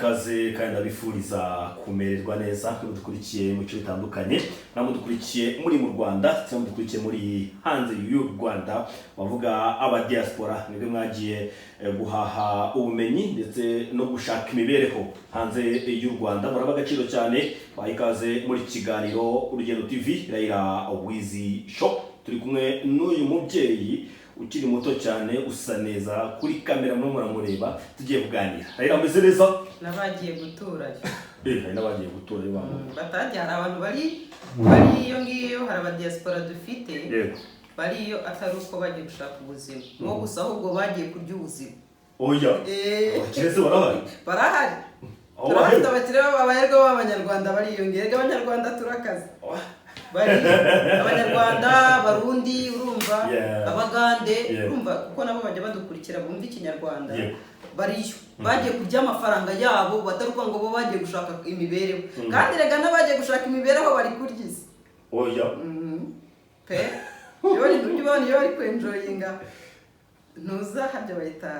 Kaze kandi abifuriza kumererwa neza dukurikiye mu cyo bitandukanye namudukurikiye muri mu Rwanda cyangwa mudukurikiye muri hanze y'u Rwanda bavuga aba diaspora nibwo mwagiye guhaha ubumenyi ndetse no gushaka imibereho hanze y'u Rwanda muraba agaciro cyane bayikaze muri kiganiro Urugendo TV Raila Wizi Show turi kumwe n'uyu mubyeyi ukiri muto cyane usa neza kuri kamera muramureba tugiye kuganira Raila ameze neza nabagiye gutura hari nabagiye gutura ibamo batagiye hari abantu bari iyo ngiyo hari aba diaspora dufite bari iyo atari uko bagiye gushaka ubuzima no gusa ahubwo bagiye kurya ubuzima oya kirese barahari turafite abakire b'abaherwe b'abanyarwanda bari iyo ngiyo abanyarwanda turakaze bari abanyarwanda barundi urumva abagande urumva kuko nabo bajya badukurikira bumva ikinyarwanda bariyo bagiye kurya amafaranga yabo bataruka ngo bo bagiye gushaka imibereho kandi rega n'abagiye gushaka imibereho bari kuryiza oya pe yo bari kubibona yo bari kwenjoyinga ntuza habyo bayita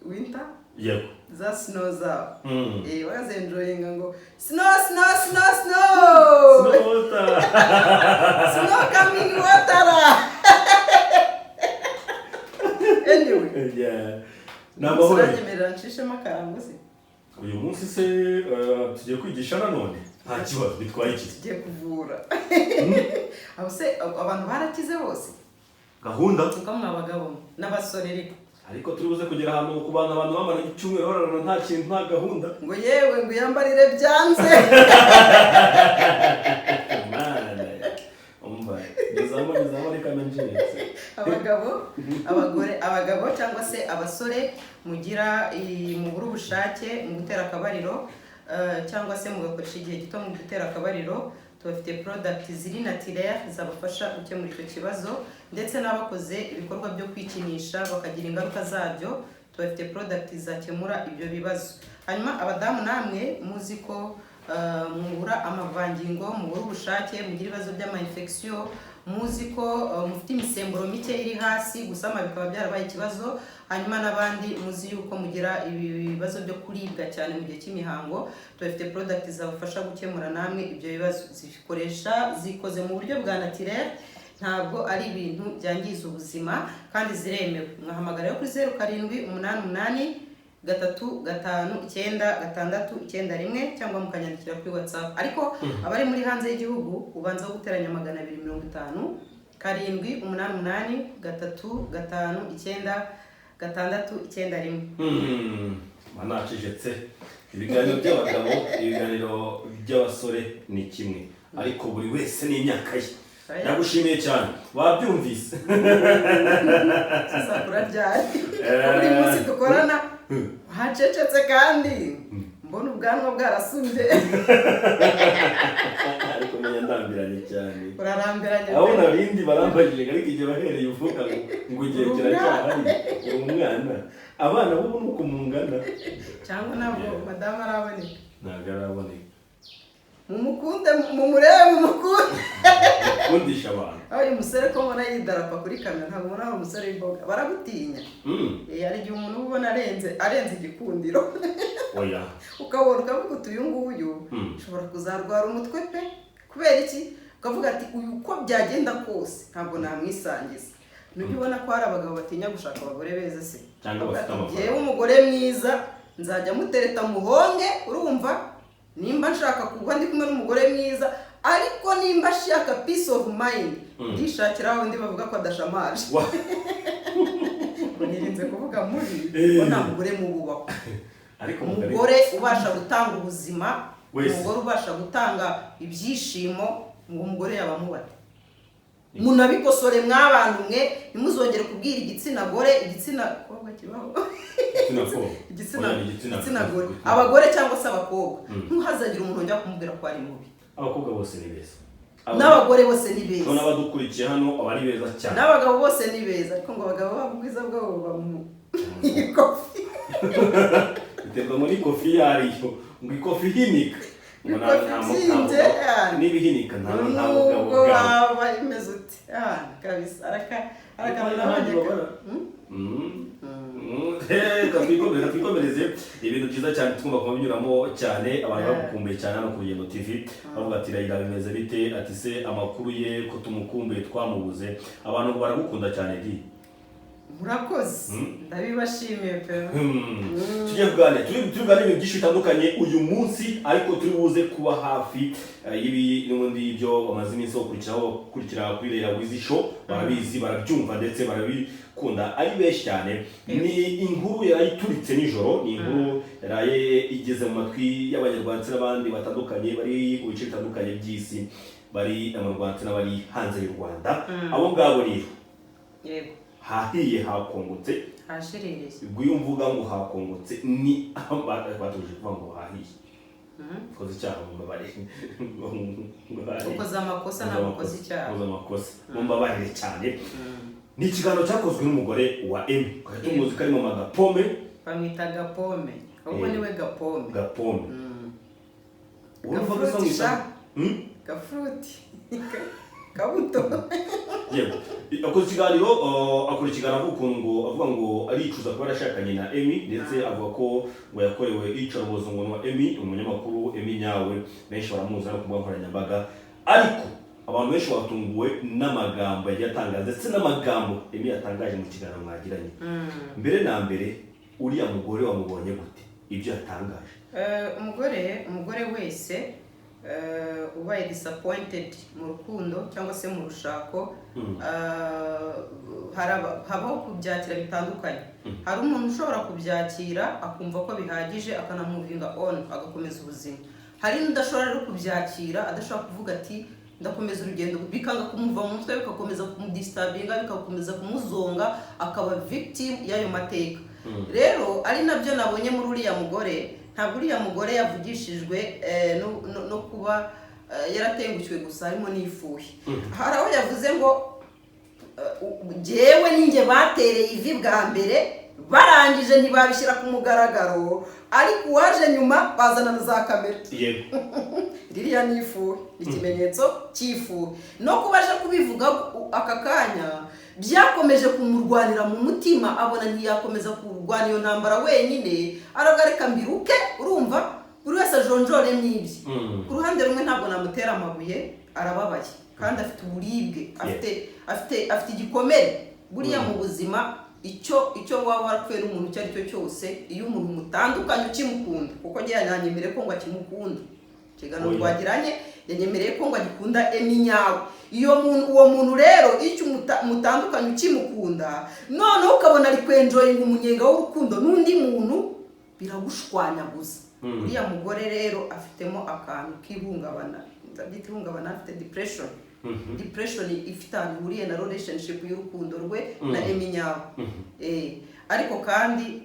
winter yego za snow za wazenjoyinga ngo snow snow coming water anyway namahoro nyemerera nshishemo akarango se uyu munsi se tugiye kwigisha nanone nta kibazo bitwaye iki tugiye kuvura abo se abantu barakize bose gahunda tukamwe abagabo n'abasore ariko turibuze kugera ahantu ku bantu bamara icyumweru bararana nta kintu nta gahunda ngo yewe ngo yambarire byanze abagabo cyangwa se abasore mugira mubura ubushake mu gutera akabariro cyangwa se mugakoresha igihe gito mu gutera akabariro tubafite product ziri naturel zabafasha gukemura icyo kibazo ndetse n'abakoze ibikorwa byo kwikinisha bakagira ingaruka zabyo tubafite product zakemura ibyo bibazo hanyuma abadamu namwe muzi ko mubura amavangingo mubura ubushake mugira ibibazo by'ama-infection muzi ko mufite imisemburo mike iri hasi gusama bikaba byarabaye ikibazo hanyuma n'abandi muzi yuko mugira ibibazo byo kuribwa cyane mu gihe cy'imihango tubafite product zabafasha gukemura namwe ibyo bibazo zikoze mu buryo bwa naturel ntabwo ari ibintu byangiza ubuzima kandi ziremewe mwahamagara yo kuri 0788 3559691 cyangwa mukanyandikira kuri WhatsApp ariko abari muri hanze y'igihugu ubanza guteranya 250 788 manacecetse ibiganiro by'abagabo ibiganiro by'abasore ni kimwe ariko buri wese n'imyaka ye nagushimiye cyane wabyumvise sasa kurabyari buri munsi dukorana hacecetse kandi mbona ubwanwa bwarasumbye ariko menya ndambiranye cyane urarambiranye aho narindi barambajije ariko igihe bahereye uvuga ngo ugiye kiracyahari umwana abana bo nuko mungana cyangwa nabwo madama araboneka ntabwo araboneka mumukunde mumurebe mumukunde kundisha abantu aho uyu musore ko mbona yidarapa kuri kamera ntabwo mbona ari umusore w'imboga baragutinya hari igihe umuntu ubona arenze igikundiro oya ukabona ukavuga uti uyu nguyu ushobora kuzarwara umutwe pe kubera iki ukavuga ati uyu uko byagenda kose ntabwo namwisangiza nibyo ubona ko hari abagabo batinya gushaka abagore beza se cyangwa bafite amafaranga yewe umugore mwiza nzajya mutereta muhonge urumva nimba nshaka kuba ndi kumwe n'umugore mwiza ariko nimba ashaka peace of mind ndishakira aho ndi bavuga ko adashamaje nirinze kuvuga muri ko nta mugore mububaho ariko umugore ubasha gutanga ubuzima umugore ubasha gutanga ibyishimo ngo umugore yabamubate munabikosore mw'abantu mwe nimuzongere kubwira igitsina gore igitsina kobwa kibaho igitsina gore abagore cyangwa se abakobwa ntuhazagira umuntu ujya kumubwira ko ari mubi abakobwa bose ni beza n'abagore bose ni beza none abadukurikiye hano abari beza cyane n'abagabo bose ni beza ariko ngo abagabo babwiza bwabo bamu ikofi biterwa muri kofi yariyo ngo ikofi hinika n'ibihinika nta nubwo waba imeze uti kabisa twikomereze ibintu byiza cyane twumva kuba binyuramo cyane abantu bagukumbuye cyane hano ku Rugendo TV bavuga ati Raila bimeze bite ati se amakuru ye ko tumukumbuye twamubuze abantu baragukunda cyane di murakoze ndabibashimiye pe tujye kuganira ibintu byinshi bitandukanye uyu munsi ariko turi buze kuba hafi y'ibi n'ubundi ibyo bamaze iminsi bakurikira kuri Raila Wizi Show barabizi barabyumva ndetse barabikunda ari benshi cyane ni inkuru yarayituritse nijoro ni inkuru yaraye igeze mu matwi y'abanyarwanda n'abandi batandukanye bari mu bice bitandukanye by'isi bari mu Rwanda n'abari hanze y'u Rwanda abo ngabo rero yego hahiye hakongotse hashiririye ubwo mvuga ngo hakongotse ni batuje kuvuga ngo hahiye koze icyaha mu mbabarire ukoze amakosa n'abakoze icyaha ukoze amakosa mu mbabarire cyane ni ikiganiro cyakozwe n'umugore wa Emmy tumuzi karimo Magapome bamwita Gapome ahubwo niwe Gapome urumva ko samwita gafruti kabuto yego akoze ikiganiro akora ikiganiro avuga ngo aricuza kuba yarashakanye na Emmy ndetse avuga ko ngo yakorewe iyicarubozo ngo wa Emmy umunyamakuru Emmy nyawe benshi baramuzi no kumbuga nkoranyambaga ariko abantu benshi batunguwe n'amagambo yagiye atangaza ndetse n'amagambo Emmy yatangaje mu kiganiro mwagiranye mbere na mbere uriya mugore wamubonye gute ibyo yatangaje umugore wese ubaye disappointed mu rukundo cyangwa se mu rushako habaho kubyakira bitandukanye hari umuntu ushobora kubyakira akumva ko bihagije akanamuvinga on agakomeza ubuzima hari n'udashobora rero kubyakira adashobora kuvuga ati ndakomeza urugendo bikanga kumuva mu mutwe bikakomeza kumudistabinga bikakomeza kumuzonga akaba victim y'ayo mateka rero ari nabyo nabonye muri uriya mugore ntabwo uriya mugore yavugishijwe no kuba yaratengushwe gusa harimo n'ifuhi hari aho yavuze ngo jewe ninjye batereye ivi bwa mbere barangije ntibabishyira ku mugaragaro ariko uwaje nyuma bazana na za kamera ririya ni ifuhi ni ikimenyetso cy'ifuhi no kuba aje kubivuga aka kanya byakomeje kumurwanira mu mutima abona ntiyakomeza kurwana iyo ntambara wenyine aragareka mbiruke urumva buri wese ajonjore mwibye ku ruhande rumwe ntabwo namutera amabuye arababaye kandi afite uburibwe afite igikomere buriya mu buzima icyo waba warapfuye n'umuntu icyo ari cyo cyose iyo umuntu mutandukanye ukimukunda kuko yanyemereye ko ngo akimukunda ikiganiro twagiranye yanyemereye ko ngo agikunda Emmy nyawe uwo muntu rero icyo mutandukanye ukimukunda noneho ukabona ari kwenjoyinga umunyenga w'urukundo n'undi muntu biragushwanyaguza uriya mugore rero afitemo akantu k'ihungabana ndabyita ihungabana afite depression ifite ahantu ihuriye na relationship y'urukundo rwe na Emmy nyawe ariko kandi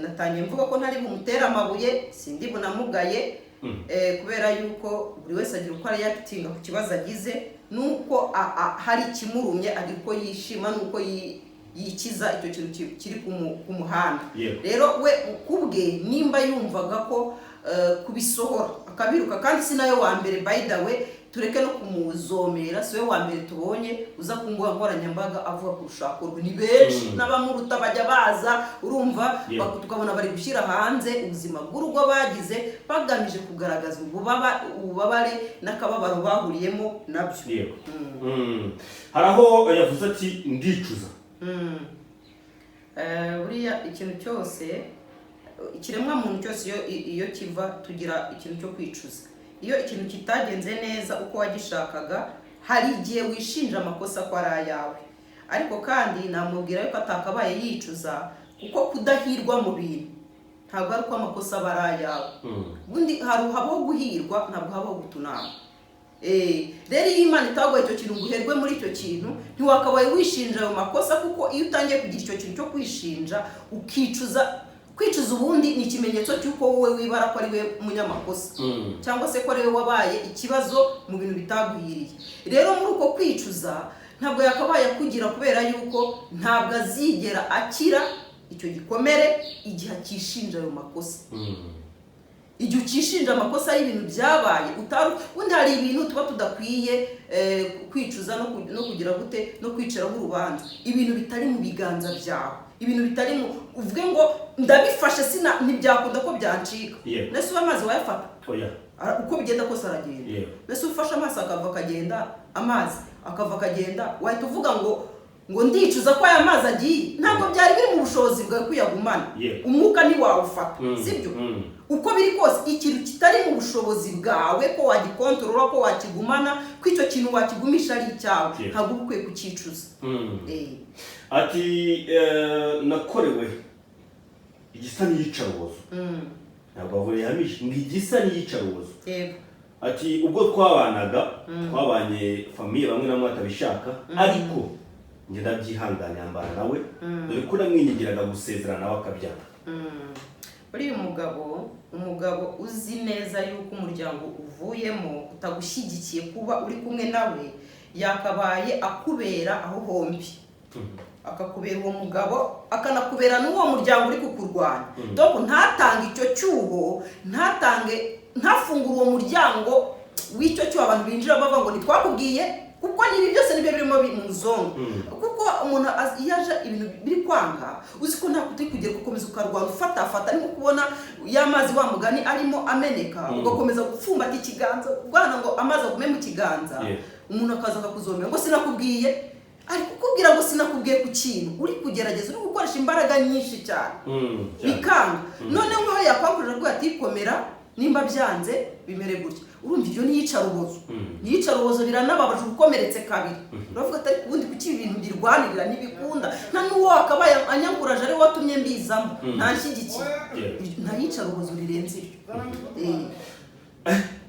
natangiye mvuga ko ntari bumutere amabuye sindi bunamugaye kubera yuko buri wese agira uko reactinga ku kibazo agize nuko hari ikimurumye agira uko yishima nuko yikiza icyo kintu kiri ku muhanda rero we kubwe nimba yumvaga ko kubisohora akabiruka kandi si nayo wa mbere by the way tureke no kumuzomera siwe wa mbere tubonye uza ku mbuga nkoranyambaga avuga ku rushako rwe ni benshi n'abamuruta bajya baza urumva tukabona bari gushyira hanze ubuzima bw'urugo bagize bagamije kugaragaza ububabare n'akababaro bahuriyemo nabyo hari aho yavuze ati ndicuza buriya ikintu cyose ikiremwa muntu cyose iyo kiva tugira ikintu cyo kwicuza iyo ikintu kitagenze neza uko wagishakaga hari igihe wishinja amakosa ko ari ayawe ariko kandi namubwira yuko atakabaye yicuza kuko kudahirwa mu bintu ntabwo ari uko amakosa aba ari ayawe ubundi habaho guhirwa ntabwo habaho gutunama rero iyo Imana itaguha icyo kintu ngo uherwe muri icyo kintu ntiwakabaye wishinja ayo makosa kuko iyo utangiye kugira icyo kintu cyo kwishinja ukicuza kwicuza ubundi ni ikimenyetso cy'uko wowe wibara ko ari we munyamakosa cyangwa se ko ari we wabaye ikibazo mu bintu bitaguhiriye rero muri uko kwicuza ntabwo yakabaye kugira kubera yuko ntabwo azigera akira icyo gikomere igihe akishinja ayo makosa igihe ukishinja amakosa y'ibintu byabaye undi hari ibintu tuba tudakwiye kwicuza no kugira gute no kwicaraho urubanza, ibintu bitari mu biganza byawe, ibintu bitari mu uvuge ngo ndabifashe ntibyakunda ko byancika. Nese amazi wayafata uko bigenda kose aragenda. Nese ufashe amazi akava akagenda, amazi akava akagenda, wahita uvuga ngo ndicuza ko aya mazi agiye. Ntabwo byari biri mu bushobozi bwawe kuyagumana, umwuka ntiwawufata, sibyo? Uko biri kose ikintu kitari mu bushobozi bwawe ko wagikontorora, ko wakigumana, ko icyo kintu wakigumisha ari icyawe, ntabwo uba ukwiye kucyicuza. Ati nakorewe igisa n'iyicarubozo, ntabwo avuye yamishe ngo igisa n'iyicarubozo. Ati ubwo twabanye famiye bamwe namwe batabishaka, ariko njye ndabyihangana yambara nawe, dore ko namwinyigiraga gusezerana nawe akabyanga. Uriya umugabo uzi neza yuko umuryango uvuyemo utagushyigikiye kuba uri kumwe nawe, yakabaye akubera aho hombi, akakubera uwo mugabo, akanakubera n'uwo muryango uri kukurwanya. Donc ntatange icyo cyuho, ntafungure uwo muryango w'icyo cyuho abantu binjira bavuga ngo ntitwakubwiye, kuko nibi byose nibyo birimo muzongo. Kuko umuntu yaje ibintu biri kwanga, uzi ko nta kujya gukomeza ukarwana ufata niko kubona y'amazi wa mugani arimo ameneka, ugakomeza gupfumbata ikiganza ubwana ngo amazi agume mu kiganza, umuntu akaza akakuzomera ngo sinakubwiye, ari kukubwira ngo sinakubwiye ku kintu uri kugerageza, uri gukoresha imbaraga nyinshi cyane bikanga. None nk'aho yakwangurira rwo atikomera, nimba byanze bimere gutya, urumva ibyo niyicarubozo biranababaje ukomeretse kabiri. Uravuga ati ubundi kuki ibintu birwanirira ntibikunda, nta n'uwo akabaye anyanguraje ari watumye mbizamo, ntanshigikiye. Nta yicarubozo rirenze iryo.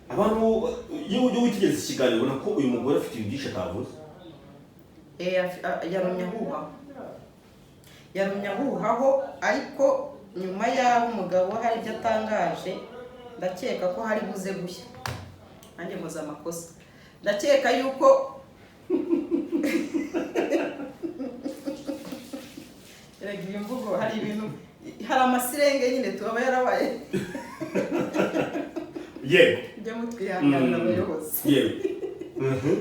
Abantu iyo ujye witegereza ikiganiro ubona ko uyu mugore afite ibintu byinshi atavuze. Yarumye ahuhaho, ariko nyuma y'aho umugabo hari ibyo atangaje, ndakeka ko hari buze gushya. Nanjye nkoze amakosa, ndakeka yuko iragira imvugo, hari ibintu, hari amasirenge nyine tuba yarabaye. Njya mutwihanganira abayobozi.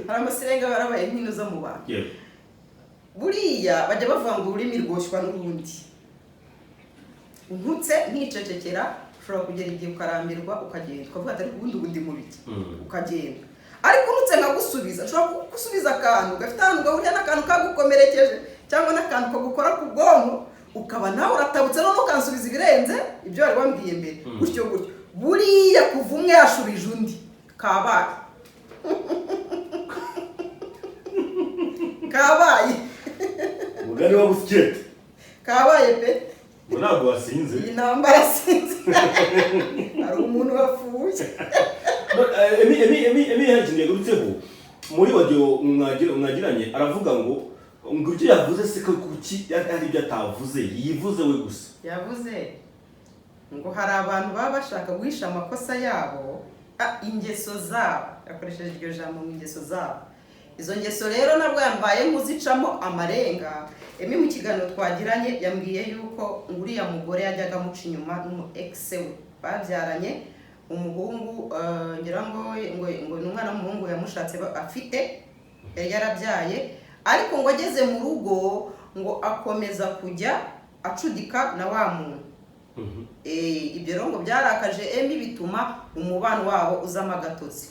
Hari amasirenge barabaye nk'ino zo mu bantu. Buriya bajya bavuga ngo ururimi rwoshywa n'urundi. Untutse nticecekera, ushobora kugera igihe ukarambirwa ukagenda, ukavuga ati ubundi ubundi mu biki, ukagenda. Ariko unutse nkagusubiza, ushobora gusubiza akantu gafite ahantu gahuriye n'akantu kagukomerekeje, cyangwa n'akantu kagukora ku bwonko, ukaba nawe uratabutse none ukansubiza ibirenze ibyo wari wambwiye mbere, gutyo gutyo. Buriya kuva umwe yashubije undi kabaye. Mugani wa busikete kabaye pe. Ntabwo wasinze. Iyi ntambara sinze. Hari umuntu wapfuye. Emi yagiye yagarutseho muri audio mwagiranye, aravuga ngo ibyo yavuze se kuki ari ibyo atavuze, yivuze we gusa. Yavuze ngo hari abantu baba bashaka guhisha amakosa yabo, ingeso zabo, yakoresheje iryo jambo mu ingeso zabo. Izo ngeso rero nabwo yambaye nk'uzicamo amarenga. Emi mu kiganiro twagiranye yambwiye yuko uriya mugore yajyaga amuca inyuma n'umu ex we babyaranye, umuhungu ngira ngo ni umwana w'umuhungu yamushatse afite, yari yarabyaye, ariko ngo ageze mu rugo ngo akomeza kujya acudika na wa muntu. Ibyo rero ngo byarakaje Emi, bituma umubano wabo uzamo agatotsi.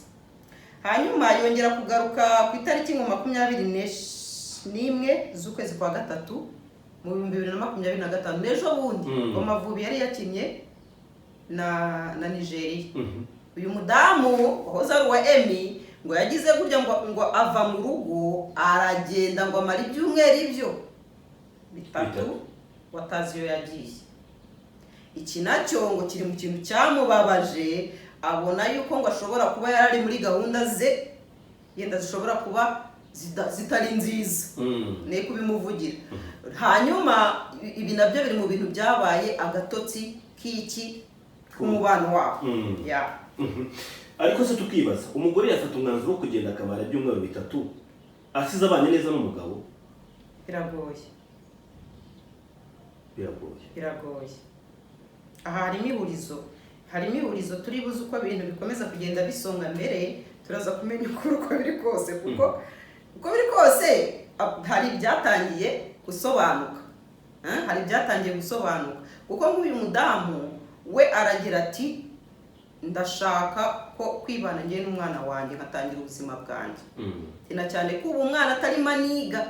Hanyuma yongera kugaruka ku itariki 21 z'ukwezi kwa gatatu mu 2025, n'ejo bundi Amavubi yari yakinnye na Nigeria. Uyu mudamu wahoze ari uwa Emi ngo yagize gurya ngo ava mu rugo aragenda ngo amara ibyumweru bitatu watazi yo yagiye. Iki nacyo ngo kiri mu kintu cyamubabaje, abona yuko ngo ashobora kuba yari muri gahunda ze yenda zishobora kuba zitari nziza, ne kubimuvugira. Hanyuma ibi nabyo biri mu bintu byabaye agatotsi k'iki k'umubano wabo. Ariko se tukibaza, umugore yafata umwanzuro wo kugenda akamara ibyumweru bitatu asize abanye neza n'umugabo. Biragoye. Aha harimo ihurizo. harimo ihurizo turi buze uko ibintu bikomeza kugenda bisonga mbere turaza kumenya ukuri uko biri kose kuko uko biri kose hari ibyatangiye gusobanuka. Hari ibyatangiye gusobanuka kuko nk'uyu mudamu we aragira ati ndashaka ko kwibana ngiye n'umwana wanjye nkatangira ubuzima bwanjye. Tina cyane ko ubu umwana atari maniga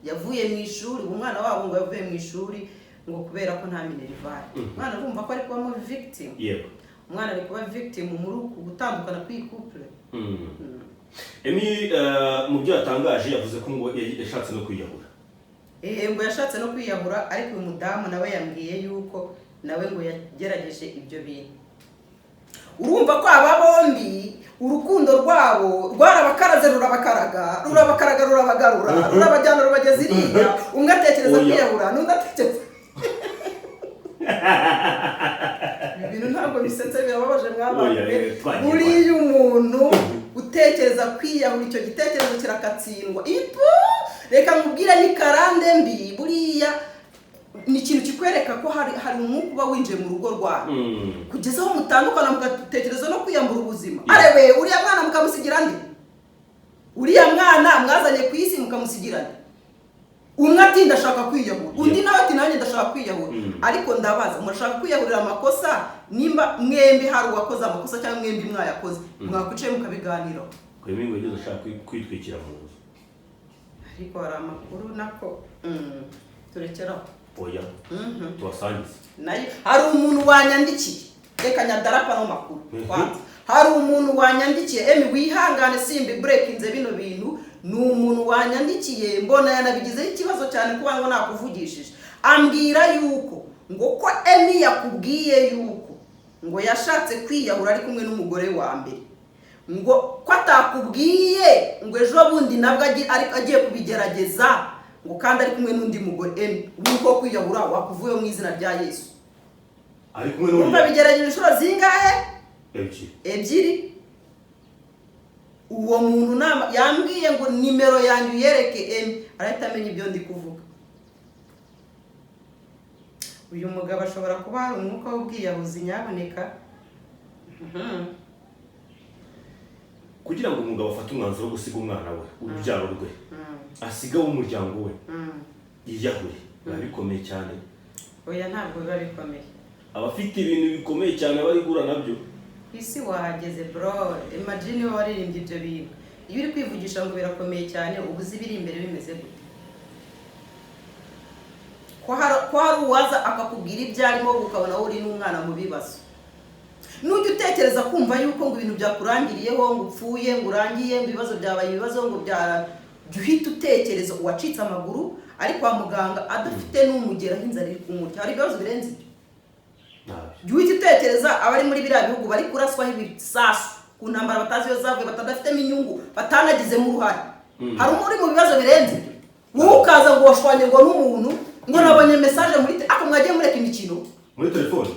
yavuye mu ishuri, umwana wabo ngo yavuye mu ishuri ngo kubera ko nta minerivare. Umwana urumva ko ari kuba mu victim. Yego. Umwana ari kuba victim muri uku gutandukana kw'iyi couple. Emi mu byo yatangaje yavuze ko ngo yashatse no kwiyahura. Ngo yashatse no kwiyahura ariko uyu mudamu nawe yambwiye yuko nawe ngo yagerageje ibyo bintu. Urumva ko aba bombi urukundo rwabo rwarabakaraze rurabakaraga rurabagarura rurabajyana rubageza iriya umwe atekereza kwiyahura n'undi atekereza ibintu ntabwo bisetse birababaje mwabana. Buriya umuntu utekereza kwiyahura icyo gitekerezo kirakatsindwa. Reka nkubwire ni karande mbi buriya ni ikintu kikwereka ko hari umwuka uba winjiye mu rugo rwawe kugeza aho mutandukana mugatekereza no kwiyambura ubuzima. Arewe uriya mwana mukamusigira nde? Uriya mwana mwazanye ku isi mukamusigira nde? Umwe ati ndashaka kwiyahura, undi nawe ati nanjye ndashaka kwiyahura. Ariko ndabaza murashaka kwiyahurira amakosa nimba mwembi hari uwakoze amakosa cyangwa mwembi mwayakoze mwakwicaye mukabiganiraho. Kwembi ngo yigeze ashaka kwitwikira mu nzu. Ariko hari amakuru nako turekeraho. Oya. Tuwasangize. Nayo hari umuntu wanyandikiye. Reka nyadarapa no makuru. Hari umuntu wanyandikiye Emi wihangane simbi breakinze bino bintu ni umuntu wanyandikiye mbona yanabigizeho ikibazo cyane kuba ngo nakuvugishije. Ambwira yuko ngo ko Emi yakubwiye yuko ngo yashatse kwiyahura ari kumwe n'umugore wa mbere. Ngo ko atakubwiye ngo ejo bundi nabwo agiye kubigerageza ngo kandi ari kumwe n'undi mugore. Emi uko kwiyahura wakuvuye mu izina rya Yesu. Ari kumwe n'undi. Umva bigerageje inshuro zingahe? Ebyiri. Uwo muntu yambwiye ngo nimero yanyu yereke Emi arahita amenya ibyo ndi kuvuga. Uyu mugabo ashobora kuba hari umwuka w'ubwiyahuzi nyaboneka. Kugira ngo umugabo afate umwanzuro wo gusiga umwana we urubyaro rwe asiga umuryango we yiyahure biba bikomeye cyane. Oya ntabwo biba bikomeye. Abafite ibintu bikomeye cyane bari gura nabyo. Isi wahageze bro, imagine waririmbye ibyo bintu. Iyo uri kwivugisha ngo birakomeye cyane ubuzi biri imbere bimeze gute? Ko hari uwaza akakubwira ibyo arimo ukabona uri n'umwana mu bibazo. Nujya utekereza kumva yuko ngo ibintu byakurangiriyeho ngo upfuye ngo urangiye ngo ibibazo byabaye ibibazo ngo uhita utekereza uwacitse amaguru ari kwa muganga adafite n'umugera nk'inzara iri kumurya. Hari ibibazo birenze ibyo. Uhita utekereza abari muri biriya bihugu bari kuraswaho ibisasu ku ntambara batazi iyo zavuye batadafitemo inyungu batanagizemo uruhare. Hari umuri mu bibazo birenze ibyo. Wowe ukaza ngo washwanye ngo n'umuntu ngo nabonye message muri mwagiye mureka imikino muri telefone.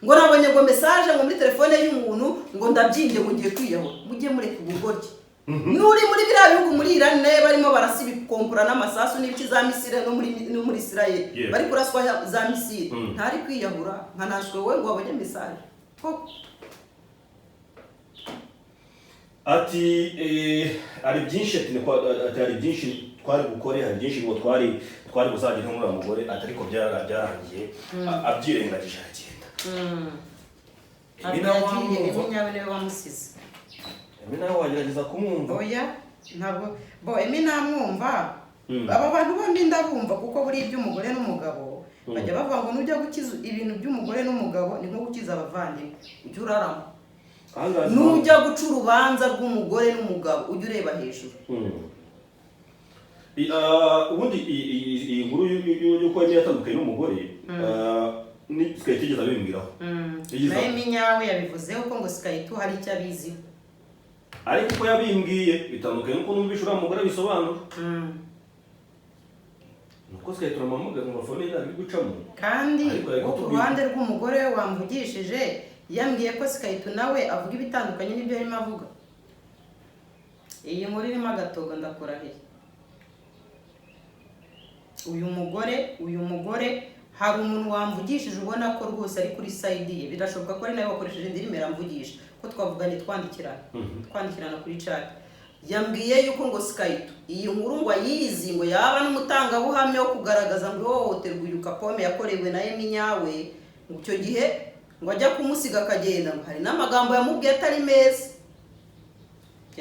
Ngo nabonye ngo message ngo muri telefone y'umuntu ngo ndabyimbye ngo ngiye kwiyahura. Mujye mureka ubugoryi. Nuri muri biriya bihugu muri Iran barimo barasibikompura n'amasasu n'ibiki za misile no muri Israel bari kuraswa za misile ntari kwiyahura nkanashwe we ngo wabonye message ko ati ari byinshi ari byinshi twari gukore hari byinshi ngo twari gusangira n'umura mugore atari ko byarangiye abyirengagije agenda. Emi wamusize. Emi nawe wagerageza kumwumva. Oya ntabwo Emi namwumva. Aba bantu bombi ndabumva kuko buri iby'umugore n'umugabo bajya bavuga ngo nujya gukiza ibintu by'umugore n'umugabo ni nko gukiza abavandimwe ujye urarama. Nujya guca urubanza rw'umugore n'umugabo ujye ureba hejuru. Ubundi iyi nkuru y'uko yagiye atandukanye n'umugore ni Sky tigeze abimbwiraho. Nawe Minyawe yabivuzeho ko ngo Sky hari icyo abiziho. Ariko uko yabimbwiye bitandukanye n'uko numvishe uriya mugore bisobanura. Nuko Sky turamamaga ngo fone ari gucamo. Kandi ku ruhande rw'umugore wamvugishije yambwiye ko Sky nawe avuga ibitandukanye n'ibyo arimo avuga. Iyi nkuru irimo agatogo ndakurahiye. Uyu mugore hari umuntu wamvugishije ubona ko rwose ari kuri side ye, birashoboka ko ari nawe wakoresheje indirimbo aramvugisha ko twavuganye twandikirana kuri chat. Yambwiye yuko ngo Skype iyi nkuru ngo ayizi ngo yaba n'umutangabuhamya wo kugaragaza ngo ihohoterwa uyu Kapome yakorewe na Emmy nyawe, ngo icyo gihe ngo ajya kumusiga akagenda, ngo hari n'amagambo yamubwiye atari meza.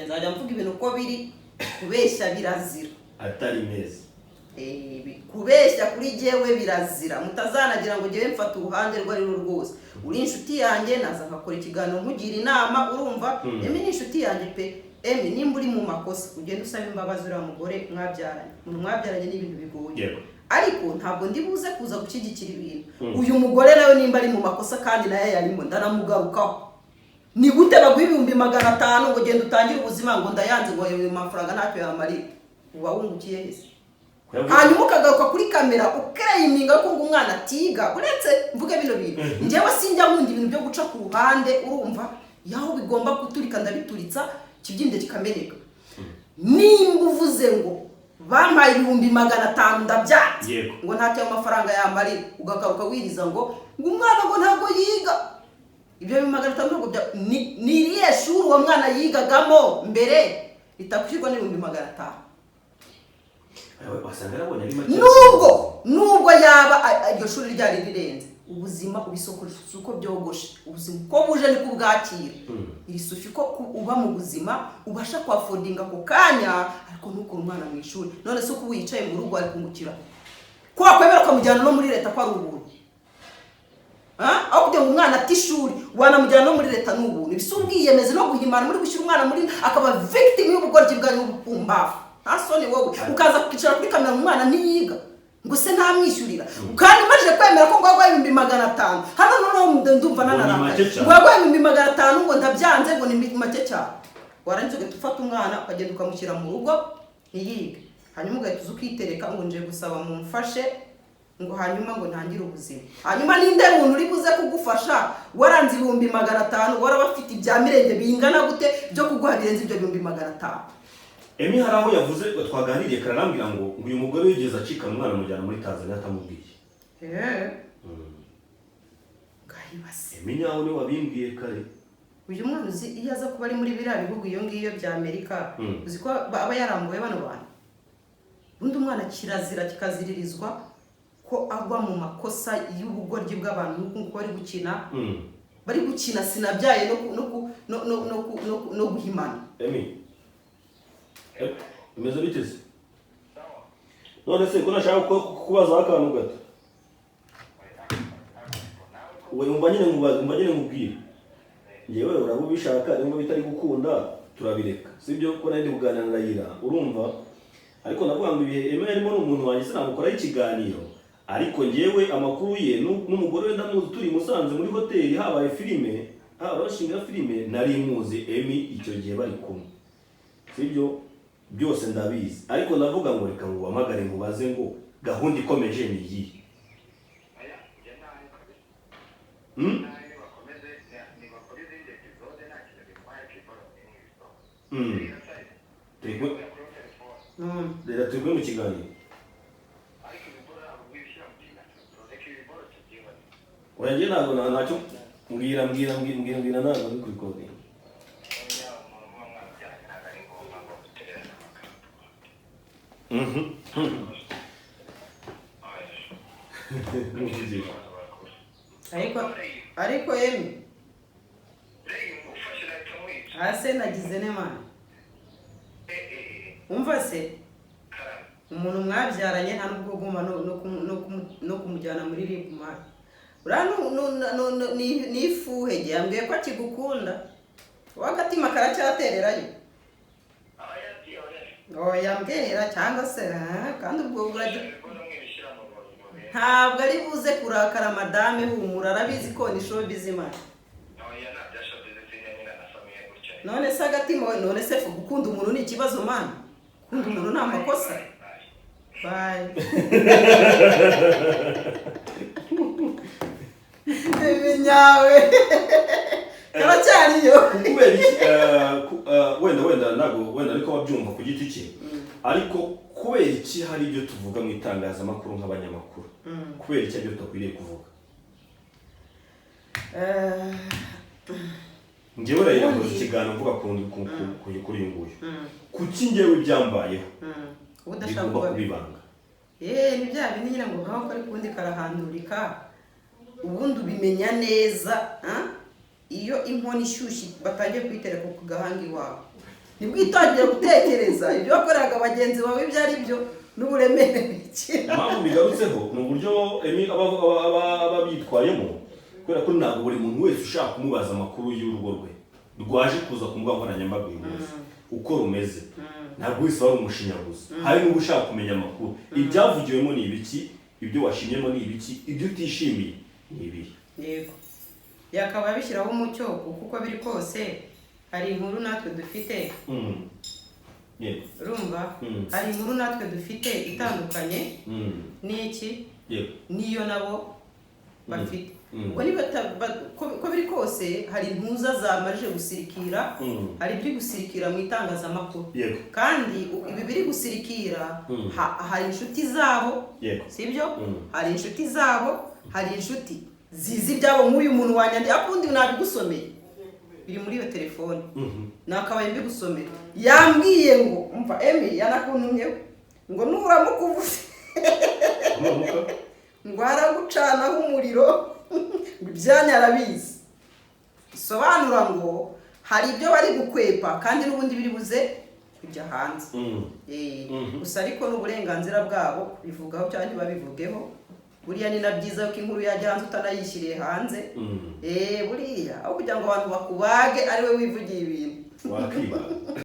Nzajya mvuga ibintu uko biri, kubeshya birazira. Atari meza. Kubeshya kuri jewe birazira, mutazanagira ngo jewe mfata uruhande rwo ari rwose. Uri inshuti yanjye naza nkakora ikiganiro nkugira inama, urumva? Emmy ni inshuti yanjye pe. Emmy nimba uri mu makosa ugenda usaba imbabazi uriya mugore mwabyaranye. Umuntu mwabyaranye n'ibintu bigoye. Ariko ntabwo ndi buze kuza gushyigikira ibintu. Uyu mugore nawe nimba ari mu makosa kandi naye yarimo ndanamugarukaho. Ni gute baguha 500 ngo genda utangire ubuzima ngo ndayanze ngo ayo mafaranga ntacyo yamarira? Uba wungukiye hese. Hanyuma ukagaruka kuri kamera ukayiminga ko ngo umwana atiga. Uretse mvuge bino bintu. Njyewe sinjya nkunda ibintu byo guca ku ruhande, urumva? Yaho bigomba kuturika ndabituritsa kibyinde kikameneka. Nimba uvuze ngo bampaye 500 ndabyatse ngo ntacyo amafaranga yamarira, ugakaruka wiriza ngo umwana ngo ntabwo yiga. Ibyo 500 ntabwo ni iriye shuri uwo mwana yigagamo mbere itakwirwa n'500. Wasanga nabonye ari make. Nubwo yaba iryo shuri ryari rirenze, ubuzima ubisokoresha uko byogoshe, ubuzima ko buje ni kubwakira. Iri sufi ko uba mu buzima ubasha kwafodinga ko kanya, ariko nuko umwana mu ishuri none se ko wicaye mu rugo ari kungukira ko wakwemera ukamujyana no muri leta ko ari ubuntu. Aho kugira ngo umwana ati ishuri wanamujyana no muri leta n'ubuntu. Ibisubwiyemeze no guhimana muri gushyira umwana muri akaba victim y'ubugoryi bwa n'ubupumbafu. Asoni wowe ukaza kwicara kuri kamera umwana ntiyiga ngo se ntamwishyurira, kandi maje kwemera ko ngwagwa 500. Hano none ndumva nanaranga ngwagwa 500 ngo ndabyanze ngo ni make cyane. Warangiye ugafata umwana ukagenda ukamushyira mu rugo ntiyige, hanyuma ugahita ukitereka ngo nje gusaba mumfashe ngo hanyuma ngo ntangire ubuzima. Hanyuma ninde muntu uri buze kugufasha waranze 500 warabafite ibya mirenge bingana gute byo kuguha birenze ibyo 500? Emmy hari aho yavuze twaganiriye kararambira ngo uyu mugore wigeze acika umwana mujyana muri Tanzania atamubwiye. Gahibase. Emmy nyawo ni wabimbwiye kare. Uyu mwana uzi iyo aza kuba ari muri biriya bihugu iyo ngiyo bya Amerika, uzi ko aba yarambuye bano bantu. Undi umwana kirazira kikaziririzwa ko agwa mu makosa y'ubugoryi bw'abantu nuko bari gukina. Bari gukina sinabyaye no guhimana. Emmy imeze biteze. None se ko nashaka kubaza akantu gato. Uwe umva nyine mubwire. Yewe urabubishaka nimba bitari gukunda turabireka. Sibyo ko nandi kuganira na Yira. Urumva? Ariko navuga ngo ibihe Emmy arimo n'umuntu wanjye sinamukora ikiganiro. Ariko ngewe amakuru ye n'umugore we ndamuzi turi Musanze muri hoteli habaye filime, bashinga filime nari muzi Emmy icyo gihe bari kumwe. Sibyo byose ndabizi, ariko ndavuga ngo reka ngo wamagare mubaze ngo gahunda ikomeje ni iyi. Reka tugwe mu kiganiro. Oya ntabwo ntacyo mbwira ntabwo ari kuri coding. Ariko Emmy hase nagize ne mana umva se umuntu mwabyaranye nta nubwo guma no kumujyana muri RIB mana urano ni ifuhe yambwiye ko akigukunda wagatima karacyatererayo. Yambwira cyangwa se kandi ubwo burajya ntabwo ari buze kurakara madame humura arabizi ko ni show bizima. None se agatima we none se gukunda umuntu ni ikibazo mana, gukunda umuntu ni amakosa. Bye. Ibinyawe karacyariyo wenda ariko wabyumva ku giti cye, ariko kubera iki hari ibyo tuvuga mu itangazamakuru nk'abanyamakuru kubera icyo byo tutakwiriye kuvuga. Njyewe urayakoze ikiganiro mvuga kuri uyu nguyu. Kuki njyewe ibyambayeho udashaka kubibanga? Ni bya bindi nyine ngo nkaho kari kundi karahandurika ubundi ubimenya neza iyo inkono ishyushye batangiye kuyitereka ku gahanga iwawe nibwo itangiye gutekereza ibyo wakoreraga bagenzi bawe ibyo ari byo n'uburemere bikira. Impamvu bigarutseho ni uburyo aba bitwayemo, kubera ko ntabwo buri muntu wese ushaka kumubaza amakuru y'urugo rwe rwaje kuza ku mbuga nkoranyambaga uyu munsi uko rumeze, ntabwo wese wari umushinyaguzi. Hari n'ubu ushaka kumenya amakuru, ibyavugiwemo ni ibiki, ibyo washimyemo ni ibiki, ibyo utishimiye ni ibihe. Yego yakaba bishyiraho umucyo kuko biri kose hari inkuru natwe dufite. Rumva hari inkuru natwe dufite itandukanye n'iki niyo nabo bafite. Ubwo niba ko biri kose hari impuza zamaje gusirikira, hari ibiri gusirikira mu itangazamakuru, kandi ibi biri gusirikira hari inshuti zabo, sibyo? Hari inshuti zabo, hari inshuti zizi ibyabo nk'uyu muntu wanyandika akundi nabigusomeye biri muri iyo telefone nakabaye mbigusomera. Yambwiye ngo umva Emi yanakuntumye ngo nuramukuvuze ngo aragucanaho umuriro ibyanya arabizi. Sobanura ngo hari ibyo bari gukwepa kandi n'ubundi biri buze kujya hanze. Gusa ariko n'uburenganzira bwabo bivugaho cyangwa babivugeho. Buriya ni na byiza ko inkuru yajya hanze utanayishyiriye hanze. Buriya aho kugira ngo abantu bakubage ari we wivugiye ibintu.